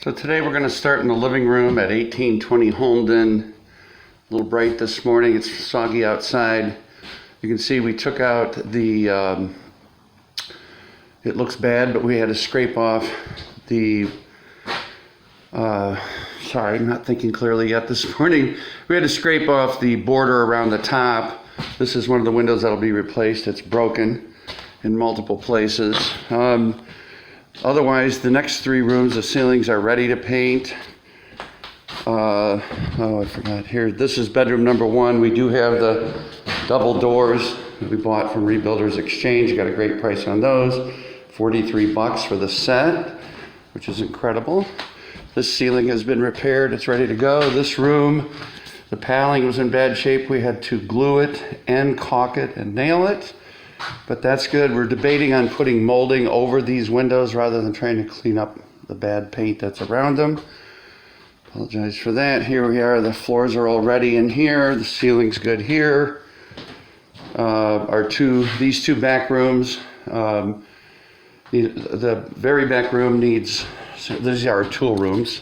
So today we're going to start in the living room at 1820 Holmden. A little bright this morning. It's soggy outside. You can see we took out the, it looks bad, but we had to scrape off the, sorry, I'm not thinking clearly yet this morning. We had to scrape off the border around the top. This is one of the windows that'll be replaced. It's broken in multiple places. Otherwise, the next three rooms, the ceilings are ready to paint. Oh, I forgot here. This is bedroom number one. We do have the double doors that we bought from Rebuilders Exchange. Got a great price on those. $43 for the set, which is incredible. This ceiling has been repaired. It's ready to go. This room, the paneling was in bad shape. We had to glue it and caulk it and nail it. But that's good. We're debating on putting molding over these windows rather than trying to clean up the bad paint that's around them. Apologize for that. Here we are. The floors are all ready in here. The ceiling's good here. These two back rooms. The very back room needs. These are our tool rooms.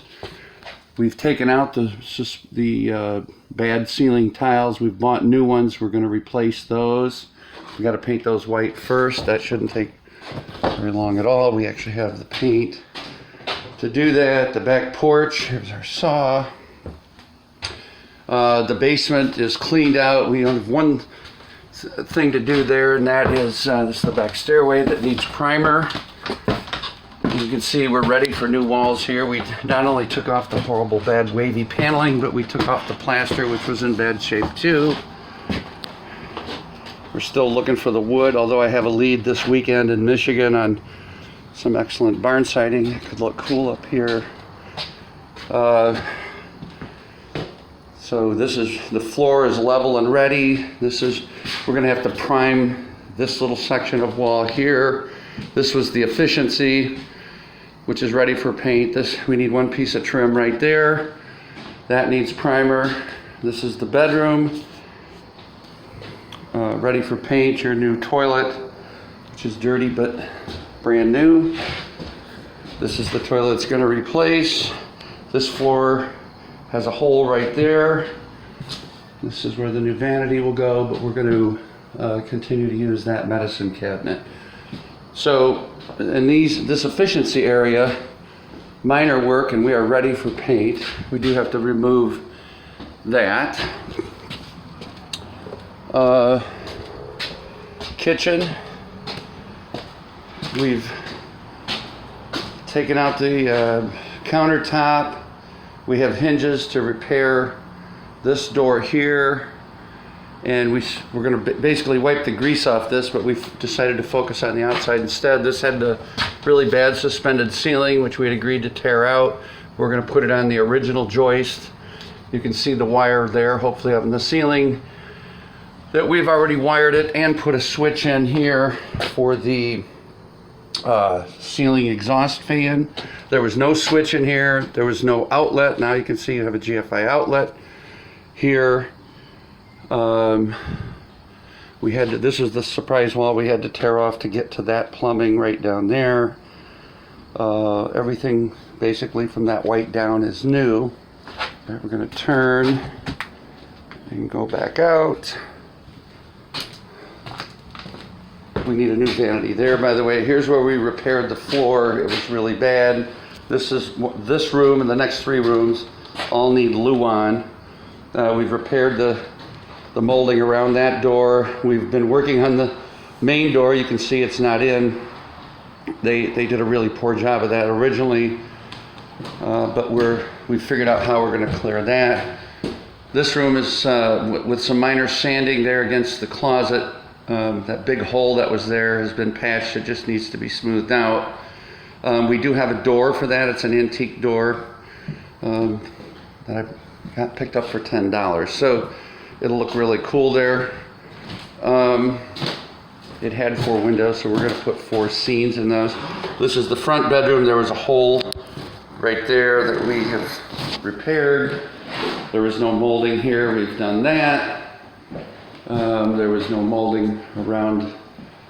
We've taken out the bad ceiling tiles. We've bought new ones. We're going to replace those. We got to paint those white first. That shouldn't take very long at all. We actually have the paint to do that. The back porch, here's our saw. The basement is cleaned out. We only have one thing to do there, and that is this is the back stairway that needs primer. You can see we're ready for new walls here. We not only took off the horrible bad wavy paneling, but we took off the plaster, which was in bad shape too. We're still looking for the wood, although I have a lead this weekend in Michigan on some excellent barn siding. It could look cool up here. So this is, the floor is level and ready. We're gonna have to prime this little section of wall here. This was the efficiency, which is ready for paint. We need one piece of trim right there. That needs primer. This is the bedroom. Ready for paint. Your new toilet, which is dirty but brand new. This is the toilet it's going to replace. This floor has a hole right there. This is where the new vanity will go, but we're going to continue to use that medicine cabinet. So in this efficiency area, minor work, and we are ready for paint. We do have to remove that. Kitchen, we've taken out the countertop. We have hinges to repair this door here, and we're going to basically wipe the grease off this, but we've decided to focus on the outside instead. This had the really bad suspended ceiling, which we had agreed to tear out. We're going to put it on the original joist. You can see the wire there, hopefully up in the ceiling, that we've already wired it and put a switch in here for the ceiling exhaust fan. There was no switch in here. There was no outlet. Now you can see you have a GFI outlet here. This is the surprise wall we had to tear off to get to that plumbing right down there. Everything basically from that white down is new. Right, we're going to turn and go back out. We need a new vanity there, by the way. Here's where we repaired the floor. It was really bad. This room and the next three rooms all need luan. We've repaired the molding around that door. We've been working on the main door. You can see it's not in. They did a really poor job of that originally, but we figured out how we're going to clear that. This room is with some minor sanding there against the closet. That big hole that was there has been patched. It just needs to be smoothed out. We do have a door for that. It's an antique door that I got picked up for $10. So it'll look really cool there. It had 4 windows, so we're going to put 4 scenes in those. This is the front bedroom. There was a hole right there that we have repaired. There was no molding here. We've done that. There was no molding around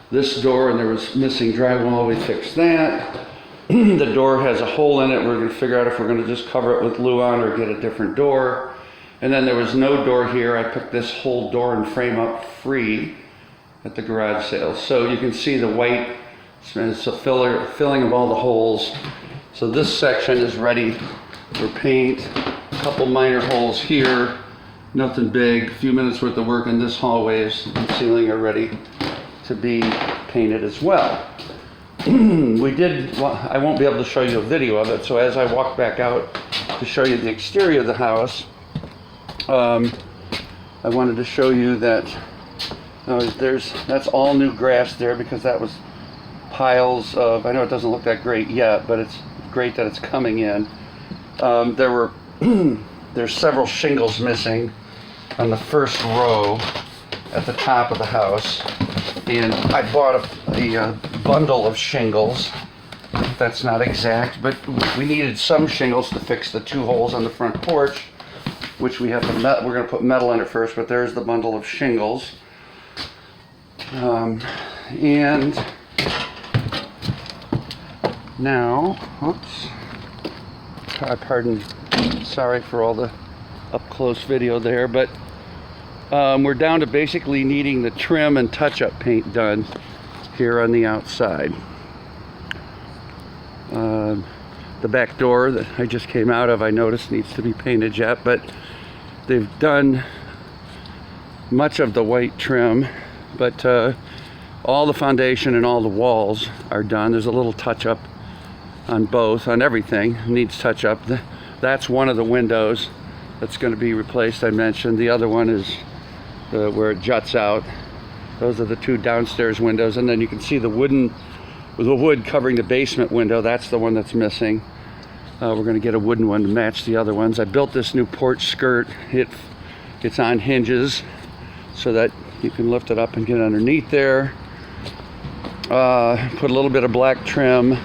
this door, and there was missing drywall. We fixed that. The door has a hole in it. We're going to figure out if we're going to just cover it with Luan or get a different door. And then there was no door here. I picked this whole door and frame up free at the garage sale. So you can see the white, it's a filling of all the holes. So this section is ready for paint. A couple minor holes here, nothing big. A few minutes worth of work, and this hallways and ceiling are ready to be painted as well. I won't be able to show you a video of it, so as I walk back out to show you the exterior of the house, I wanted to show you that that's all new grass there, because that was piles of, I know it doesn't look that great yet, but it's great that it's coming in. There's several shingles missing on the first row at the top of the house, and I bought a bundle of shingles. That's not exact, but we needed some shingles to fix the 2 holes on the front porch, which we have to we're going to put metal in it first, but there's the bundle of shingles. And now, oops, pardon, sorry for all the up close video there, but we're down to basically needing the trim and touch-up paint done here on the outside. The back door that I just came out of, I noticed needs to be painted yet, but they've done much of the white trim, but all the foundation and all the walls are done. There's a little touch-up on both, on everything needs touch-up. That's one of the windows that's going to be replaced, I mentioned. The other one is where it juts out. Those are the 2 downstairs windows, and then you can see the wood covering the basement window. That's the one that's missing. We're going to get a wooden one to match the other ones. I built this new porch skirt. It's on hinges so that you can lift it up and get underneath there. Put a little bit of black trim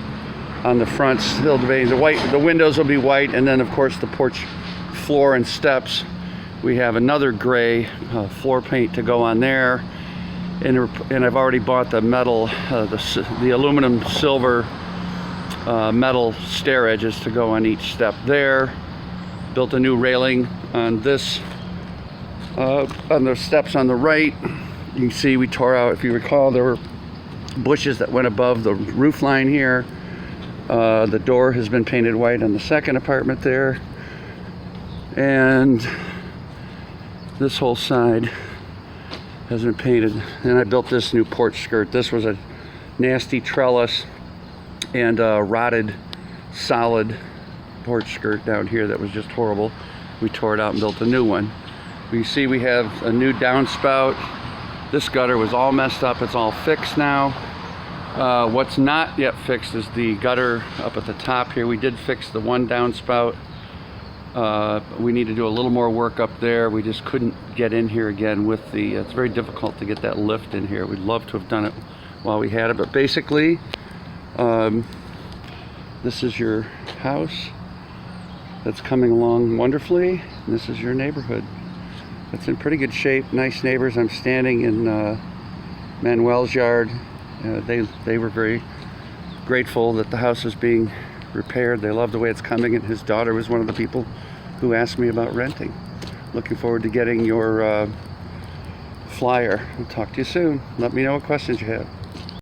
on the front, still the windows will be white, and then of course the porch floor and steps, we have another gray floor paint to go on there, and I've already bought the metal, the aluminum silver metal stair edges to go on each step there. Built a new railing on this, on the steps on the right. You can see we tore out, if you recall, there were bushes that went above the roof line here. The door has been painted white on the second apartment there, and this whole side has been painted. And I built this new porch skirt. This was a nasty trellis and rotted solid porch skirt down here that was just horrible. We tore it out and built a new one. You see we have a new downspout. This gutter was all messed up. It's all fixed now. What's not yet fixed is the gutter up at the top here. We did fix the one downspout. We need to do a little more work up there. We just couldn't get in here again with the, it's very difficult to get that lift in here. We'd love to have done it while we had it, but basically, this is your house that's coming along wonderfully. And this is your neighborhood. It's in pretty good shape, nice neighbors. I'm standing in Manuel's yard. They were very grateful that the house is being repaired. They love the way it's coming, and his daughter was one of the people who asked me about renting. Looking forward to getting your flyer. I'll talk to you soon. Let me know what questions you have.